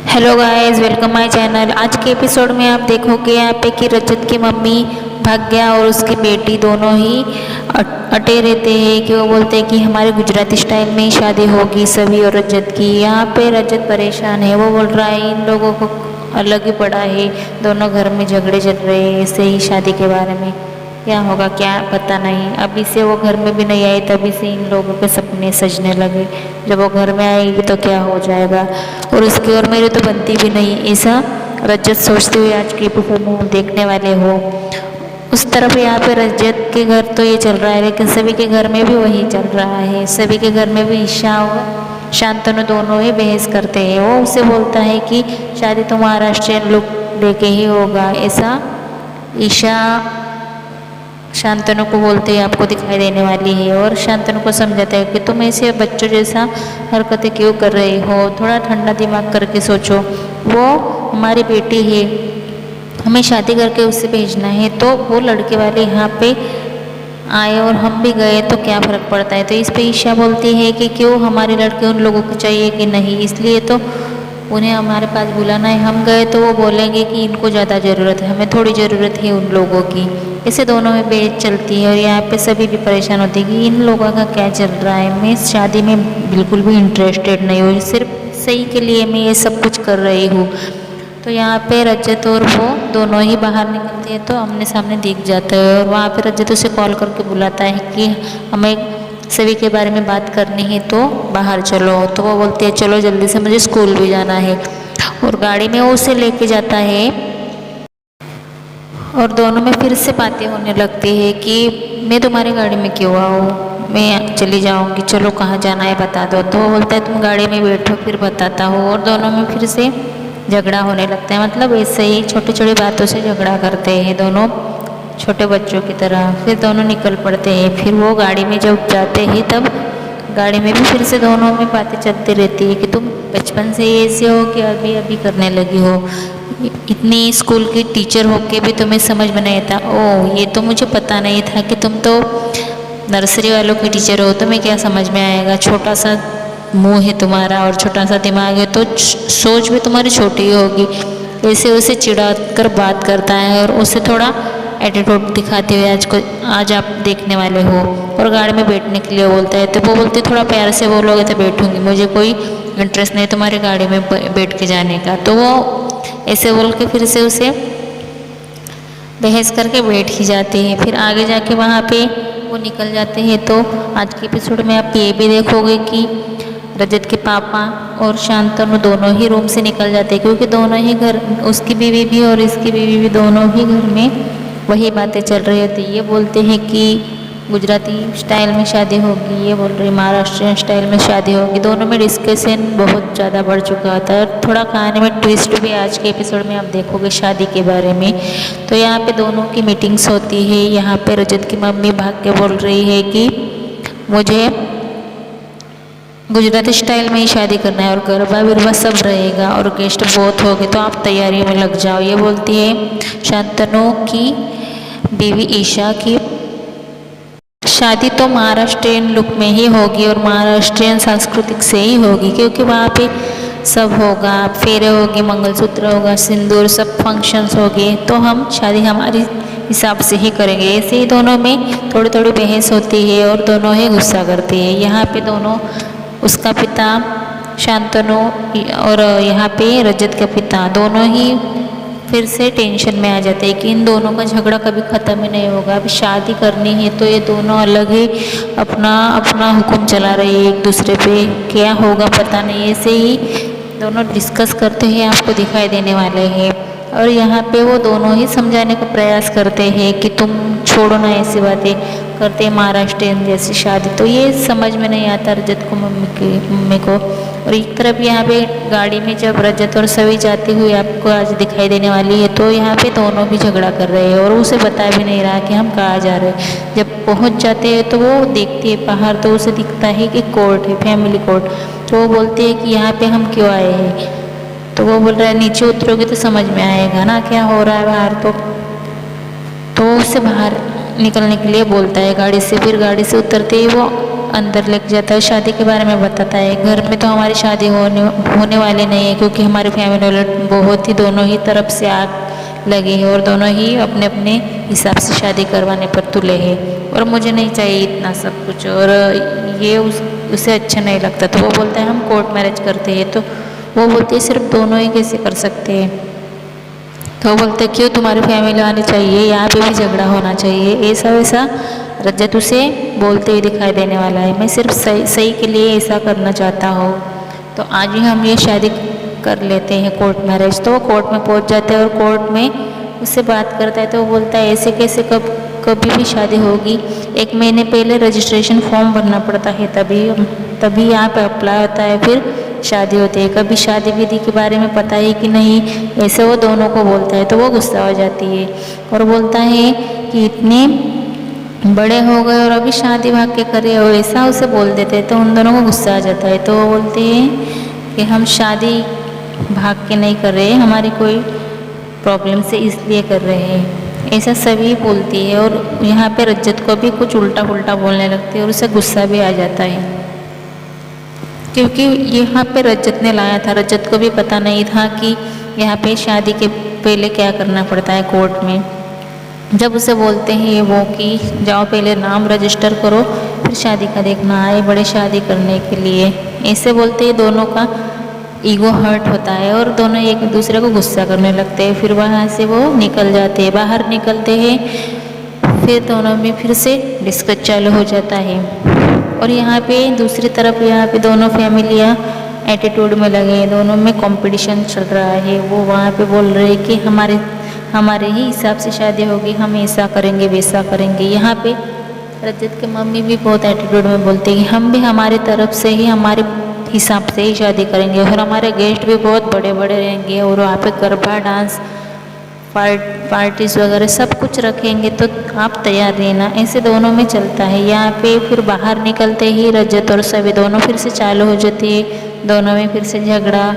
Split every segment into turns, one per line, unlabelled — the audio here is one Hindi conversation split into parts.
Hello guys, welcome my channel. आज के एपिसोड में आप देखोगे यहाँ पे कि रजत की मम्मी भाग्या और उसकी बेटी दोनों ही अटे रहते हैं कि वो बोलते हैं कि हमारे गुजराती स्टाइल में ही शादी होगी सभी और रजत की। यहाँ पे रजत परेशान है, वो बोल रहा है इन लोगों को अलग ही पड़ा है, दोनों घर में झगड़े चल रहे हैं ऐसे ही शादी के बारे में। क्या होगा क्या पता नहीं। अभी से वो घर में भी नहीं आई, तभी से इन लोगों के सपने सजने लगे। जब वो घर में आएगी तो क्या हो जाएगा, और उसकी और मेरी तो बनती भी नहीं, ऐसा रजत सोचते हुए आज के एपिसोड में देखने वाले हो। उस तरफ यहाँ पे रजत के घर तो ये चल रहा है, लेकिन सभी के घर में भी वही चल रहा है। सभी के घर में भी ईशा और शांतनु दोनों ही बहस करते हैं। वो उसे बोलता है कि शादी तो महाराष्ट्रियन लुक लेके ही होगा, ऐसा ईशा शांतनु को बोलते हैं आपको दिखाई देने वाली है। और शांतनु को समझाता है कि तुम ऐसे बच्चों जैसा हरकतें क्यों कर रही हो, थोड़ा ठंडा दिमाग करके सोचो। वो हमारी बेटी है, हमें शादी करके उससे भेजना है, तो वो लड़के वाले यहाँ पे आए और हम भी गए तो क्या फ़र्क पड़ता है। तो इस पे ईशा बोलती है कि क्यों हमारे लड़के उन लोगों को चाहिए कि नहीं, इसलिए तो उन्हें हमारे पास बुलाना है। हम गए तो वो बोलेंगे कि इनको ज़्यादा ज़रूरत है, हमें थोड़ी ज़रूरत है उन लोगों की। ऐसे दोनों में बहस चलती है और यहाँ पे सभी भी परेशान होते हैं कि इन लोगों का क्या चल रहा है। मैं इस शादी में बिल्कुल भी इंटरेस्टेड नहीं हूँ, सिर्फ सही के लिए मैं ये सब कुछ कर रही हूँ। तो यहाँ पे रजत और वो दोनों ही बाहर निकलते हैं तो आमने सामने दिख जाता है। और वहाँ पे रजत उसे कॉल करके बुलाता है कि हमें सभी के बारे में बात करनी है तो बाहर चलो। तो वो बोलती है चलो जल्दी से, मुझे स्कूल भी जाना है। और गाड़ी में वो उसे लेके जाता है और दोनों में फिर से बातें होने लगती है कि मैं तुम्हारी गाड़ी में क्यों आऊँ, मैं चली जाऊँगी, चलो कहाँ जाना है बता दो। तो वो बोलता है तुम गाड़ी में बैठो फिर बताता हूँ। और दोनों में फिर से झगड़ा होने लगता है, मतलब ऐसे ही छोटी छोटी बातों से झगड़ा करते हैं दोनों छोटे बच्चों की तरह। फिर दोनों निकल पड़ते हैं। फिर वो गाड़ी में जब जाते हैं तब गाड़ी में भी फिर से दोनों में बातें चलती रहती है कि तुम बचपन से ही ऐसे हो कि अभी अभी करने लगी हो, इतनी स्कूल की टीचर होके भी तुम्हें समझ में नहीं था। ओह, ये तो मुझे पता नहीं था कि तुम तो नर्सरी वालों की टीचर हो, तुम्हें क्या समझ में आएगा, छोटा सा मुंह है तुम्हारा और छोटा सा दिमाग है तो सोच भी तुम्हारी छोटी ही होगी। ऐसे उसे चिढ़ा कर बात करता है और उसे थोड़ा एटीट्यूड दिखाते हुए आज आप देखने वाले हो। और गाड़ी में बैठने के लिए बोलता है तो वो बोलती थोड़ा प्यार से बोलोगे तो बैठूंगी, मुझे कोई इंटरेस्ट नहीं तुम्हारी गाड़ी में बैठ के जाने का। तो वो ऐसे बोल के फिर से उसे बहस करके बैठ ही जाते हैं। फिर आगे जाके वहाँ पे वो निकल जाते हैं। तो आज के एपिसोड में आप ये भी देखोगे कि रजत के पापा और शांतनु दोनों ही रूम से निकल जाते हैं, क्योंकि दोनों ही घर, उसकी बीवी भी और इसकी बीवी भी दोनों ही घर में वही बातें चल रही होती। ये बोलते हैं कि गुजराती स्टाइल में शादी होगी, ये बोल रही महाराष्ट्रियन स्टाइल में शादी होगी। दोनों में डिस्कशन बहुत ज़्यादा बढ़ चुका था। थोड़ा कहानी में ट्विस्ट भी आज के एपिसोड में आप देखोगे शादी के बारे में। तो यहाँ पे दोनों की मीटिंग्स होती है। यहाँ पे रजत की मम्मी भाग के बोल रही है कि मुझे गुजराती स्टाइल में ही शादी करना है और गरबा बिरबा सब रहेगा और गेस्ट बहुत हो गए तो आप तैयारी में लग जाओ। ये बोलती है शांतनु की बीवी ईशा की शादी तो महाराष्ट्रियन लुक में ही होगी और महाराष्ट्रियन सांस्कृतिक से ही होगी, क्योंकि वहाँ पे सब होगा, फेरे होंगे, मंगलसूत्र होगा, सिंदूर, सब फंक्शंस होंगे, तो हम शादी हमारे हिसाब से ही करेंगे। ऐसे ही दोनों में थोड़ी थोड़ी बहस होती है और दोनों ही गुस्सा करते हैं। यहाँ पे दोनों, उसका पिता शांतनु और यहाँ पे रजत का पिता, दोनों ही फिर से टेंशन में आ जाते हैं कि इन दोनों का झगड़ा कभी ख़त्म ही नहीं होगा। अब शादी करनी है तो ये दोनों अलग ही अपना अपना हुक्म चला रहे हैं एक दूसरे पे, क्या होगा पता नहीं। ऐसे ही दोनों डिस्कस करते हैं, आपको दिखाई देने वाले हैं। और यहाँ पे वो दोनों ही समझाने का प्रयास करते हैं कि तुम छोड़ो ना ऐसी बातें करते महाराष्ट्रियन जैसी शादी। तो ये समझ में नहीं आता रजत को, मम्मी को। और एक तरफ यहाँ पे गाड़ी में जब रजत और सभी जाती हुई आपको आज दिखाई देने वाली है, तो यहाँ पे दोनों भी झगड़ा कर रहे हैं और उसे बता भी नहीं रहा कि हम कहाँ जा रहे हैं। जब पहुँच जाते हैं तो वो देखती है बाहर, तो उसे दिखता है कि कोर्ट है, फैमिली कोर्ट। तो वो बोलती है कि यहाँ पे हम क्यों आए हैं। तो वो बोल रहा है नीचे उतरोगे तो समझ में आएगा ना क्या हो रहा है बाहर। तो उससे बाहर निकलने के लिए बोलता है गाड़ी से। फिर गाड़ी से उतरते ही वो अंदर लेके जाता है, शादी के बारे में बताता है। घर में तो हमारी शादी होने वाली नहीं है, क्योंकि हमारे फैमिली वाले बहुत ही दोनों ही तरफ से आग लगे हैं और दोनों ही अपने अपने हिसाब से शादी करवाने पर तुले हैं, और मुझे नहीं चाहिए इतना सब कुछ, और ये उसे अच्छा नहीं लगता। तो वो बोलता है हम कोर्ट मैरिज करते हैं। तो वो बोलती है सिर्फ दोनों ही कैसे कर सकते हैं। तो वो बोलते क्यों, तुम्हारी फैमिली आनी चाहिए, यहाँ पे भी झगड़ा होना चाहिए, ऐसा वैसा रजत उसे बोलते ही दिखाई देने वाला है। मैं सिर्फ सही के लिए ऐसा करना चाहता हूँ, तो आज ही हम ये शादी कर लेते हैं कोर्ट मैरिज। तो वो कोर्ट में पहुँच जाते हैं और कोर्ट में उससे बात करता है। तो वो बोलता है ऐसे कैसे कभी भी शादी होगी, 1 महीने पहले रजिस्ट्रेशन फॉर्म भरना पड़ता है, तभी यहाँ पे अप्लाई होता है, फिर शादी होती है। कभी शादी विधि के बारे में पता है कि नहीं, ऐसे वो दोनों को बोलता है। तो वो गुस्सा हो जाती है और बोलता है कि इतने बड़े हो गए और अभी शादी भाग के करे हो, ऐसा उसे बोल देते हैं। तो उन दोनों को गुस्सा आ जाता है। तो वो बोलते हैं कि हम शादी भाग के नहीं कर रहे, हमारी कोई प्रॉब्लम से इसलिए कर रहे हैं, ऐसा सभी बोलती है। और यहाँ पे रजत को भी कुछ उल्टा पुल्टा बोलने लगती है और उसे गुस्सा भी आ जाता है, क्योंकि यहाँ पे रजत ने लाया था। रजत को भी पता नहीं था कि यहाँ पे शादी के पहले क्या करना पड़ता है कोर्ट में। जब उसे बोलते हैं वो कि जाओ पहले नाम रजिस्टर करो, फिर शादी का देखना, आए बड़े शादी करने के लिए, ऐसे बोलते ही दोनों का ईगो हर्ट होता है और दोनों एक दूसरे को गुस्सा करने लगते हैं। फिर वहाँ से वो निकल जाते हैं, बाहर निकलते हैं। फिर दोनों में फिर से डिस्कस चालू हो जाता है। और यहाँ पे दूसरी तरफ यहाँ पे दोनों फैमिलियाँ एटीट्यूड में लगे हैं, दोनों में कंपटीशन चल रहा है। वो वहाँ पे बोल रहे हैं कि हमारे ही हिसाब से शादी होगी, हम ऐसा करेंगे वैसा करेंगे। यहाँ पे रजत के मम्मी भी बहुत एटीट्यूड में बोलते हैं कि हम भी हमारी तरफ से ही, हमारे हिसाब से ही शादी करेंगे, और हमारे गेस्ट भी बहुत बड़े बड़े रहेंगे, और वहाँ पे गरबा डांस पार्टीज वगैरह सब कुछ रखेंगे, तो आप तैयार रहना। ऐसे दोनों में चलता है। यहाँ पे फिर बाहर निकलते ही रजत और सभी दोनों फिर से चालू हो जाती है, दोनों में फिर से झगड़ा,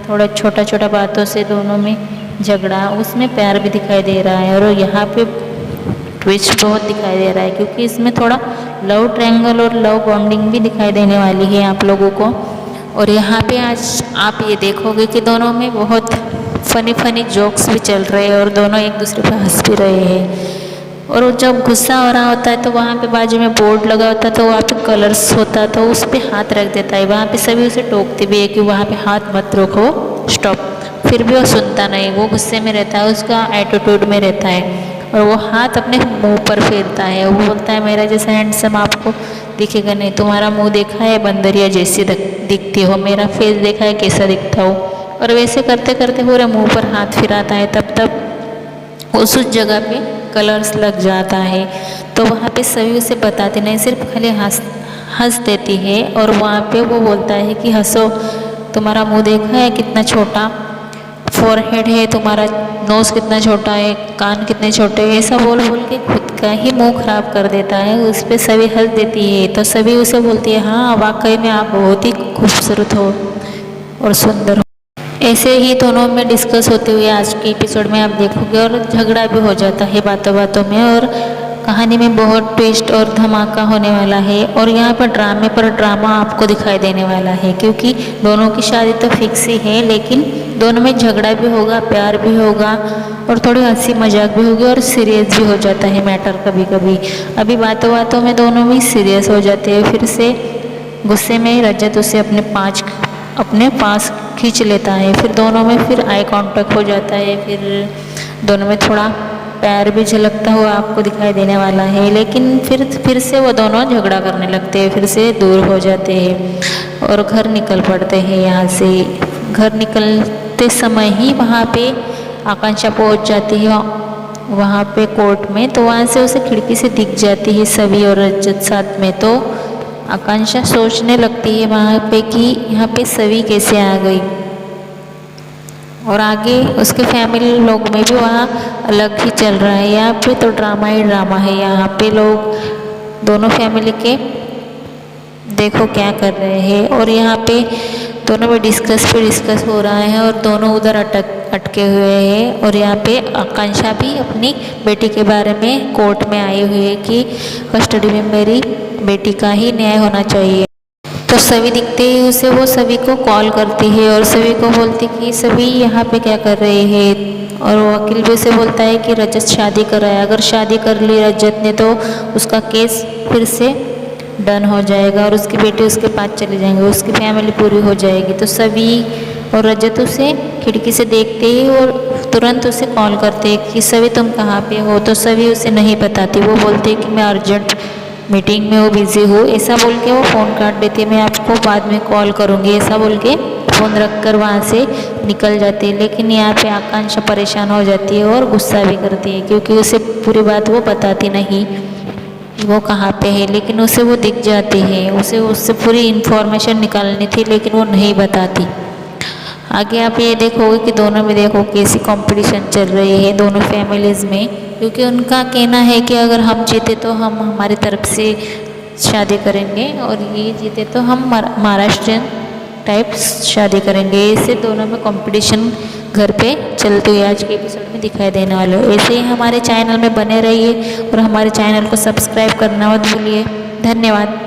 थोड़ा छोटा छोटा बातों से दोनों में झगड़ा, उसमें प्यार भी दिखाई दे रहा है। और यहाँ पे ट्विस्ट बहुत दिखाई दे रहा है, क्योंकि इसमें थोड़ा लव ट्रायंगल और लव बॉन्डिंग भी दिखाई देने वाली है आप लोगों को। और यहाँ पे आज आप ये देखोगे कि दोनों में बहुत फनी जोक्स भी चल रहे हैं और दोनों एक दूसरे पर हंस भी रहे हैं। और जब गुस्सा हो रहा होता है तो वहाँ पे बाजू में बोर्ड लगा होता है, तो वहाँ पे कलर्स होता है, तो उस पर हाथ रख देता है। वहाँ पे सभी उसे टोकते भी है कि वहाँ पे हाथ मत रखो, स्टॉप। फिर भी वो सुनता नहीं, वो गुस्से में रहता है, उसका एटीट्यूड में रहता है, और वो हाथ अपने मुंह पर फेरता है। वो बोलता है मेरा जैसा हैंडसम आपको दिखेगा नहीं, तुम्हारा मुंह देखा है बंदरिया जैसी दिखती हो, मेरा फेस देखा है कैसा दिखता हो। और वैसे करते करते पूरे मुंह पर हाथ फिराता है, तब उस जगह पे कलर्स लग जाता है। तो वहाँ पे सभी उसे बताते नहीं, सिर्फ खाली हंस देती है। और वहाँ पे वो बोलता है कि हंसो, तुम्हारा मुंह देखा है कितना छोटा फोरहेड है, तुम्हारा नोज़ कितना छोटा है, कान कितने छोटे हैं, ऐसा बोल बोल के खुद का ही मुंह खराब कर देता है। उस पर सभी हंस देती है। तो सभी उसे बोलती है हाँ वाकई में आप बहुत ही खूबसूरत हो और सुंदर हो। ऐसे ही दोनों में डिस्कस होते हुए आज के एपिसोड में आप देखोगे, और झगड़ा भी हो जाता है बातों बातों में, और कहानी में बहुत ट्विस्ट और धमाका होने वाला है। और यहाँ पर ड्रामे पर ड्रामा आपको दिखाई देने वाला है, क्योंकि दोनों की शादी तो फिक्स ही है, लेकिन दोनों में झगड़ा भी होगा, प्यार भी होगा, और थोड़ी हंसी मजाक भी होगी, और सीरियस भी हो जाता है मैटर कभी कभी। अभी बातों बातों में दोनों में सीरियस हो जाते हैं। फिर से गुस्से में रजत उसे अपने पास खींच लेता है। फिर दोनों में फिर आई कांटेक्ट हो जाता है, फिर दोनों में थोड़ा प्यार भी झलकता हुआ आपको दिखाई देने वाला है। लेकिन फिर से वो दोनों झगड़ा करने लगते हैं, फिर से दूर हो जाते हैं और घर निकल पड़ते हैं। यहाँ से घर निकलते समय ही वहाँ पे आकांक्षा पहुँच जाती है वहाँ पे कोर्ट में। तो वहाँ से उसे खिड़की से दिख जाती है सभी और रजत साथ में। तो आकांक्षा सोचने लगती है वहाँ पे कि यहाँ पे सभी कैसे आ गई, और आगे उसके फैमिली लोग में भी वहाँ अलग ही चल रहा है। यहाँ पे तो ड्रामा ही ड्रामा है। यहाँ पे लोग दोनों फैमिली के देखो क्या कर रहे हैं, और यहाँ पे दोनों में डिस्कस हो रहा है, और दोनों उधर अटके हुए हैं। और यहाँ पे आकांक्षा भी अपनी बेटी के बारे में कोर्ट में आई हुई है कि कस्टडी में मेरी बेटी का ही न्याय होना चाहिए। तो सभी दिखते ही उसे वो सभी को कॉल करती है और सभी को बोलती कि सभी यहाँ पे क्या कर रहे हैं। और वो वकील भी उसे बोलता है कि रजत शादी कराया, अगर शादी कर ली रजत ने तो उसका केस फिर से डन हो जाएगा और उसकी बेटी उसके पास चले जाएंगे, उसकी फैमिली पूरी हो जाएगी। तो सभी और रजत उसे खिड़की से देखते ही और तुरंत उसे कॉल करते हैं कि सभी तुम कहाँ पे हो। तो सभी उसे नहीं बताती, वो बोलती है कि मैं अर्जेंट मीटिंग में वो बिज़ी हूँ, ऐसा बोल के वो फ़ोन काट देती है, मैं आपको बाद में कॉल करूँगी ऐसा बोल के फ़ोन रख कर वहाँ से निकल जाती है। लेकिन यहाँ पे आकांक्षा परेशान हो जाती है और गुस्सा भी करती है क्योंकि उसे पूरी बात वो बताती नहीं वो कहाँ पे है, लेकिन उसे वो दिख जाती है, उसे उससे पूरी इन्फॉर्मेशन निकालनी थी लेकिन वो नहीं बताती। आगे आप ये देखोगे कि दोनों में देखो कैसी कंपटीशन चल रही है दोनों फैमिलीज़ में, क्योंकि उनका कहना है कि अगर हम जीते तो हम हमारी तरफ से शादी करेंगे और ये जीते तो हम महाराष्ट्रियन टाइप शादी करेंगे। ऐसे दोनों में कंपटीशन घर पे चलते हुए आज के एपिसोड में दिखाई देने वाले हो। ऐसे ही हमारे चैनल में बने रहिए और हमारे चैनल को सब्सक्राइब करना मत भूलिए। धन्यवाद।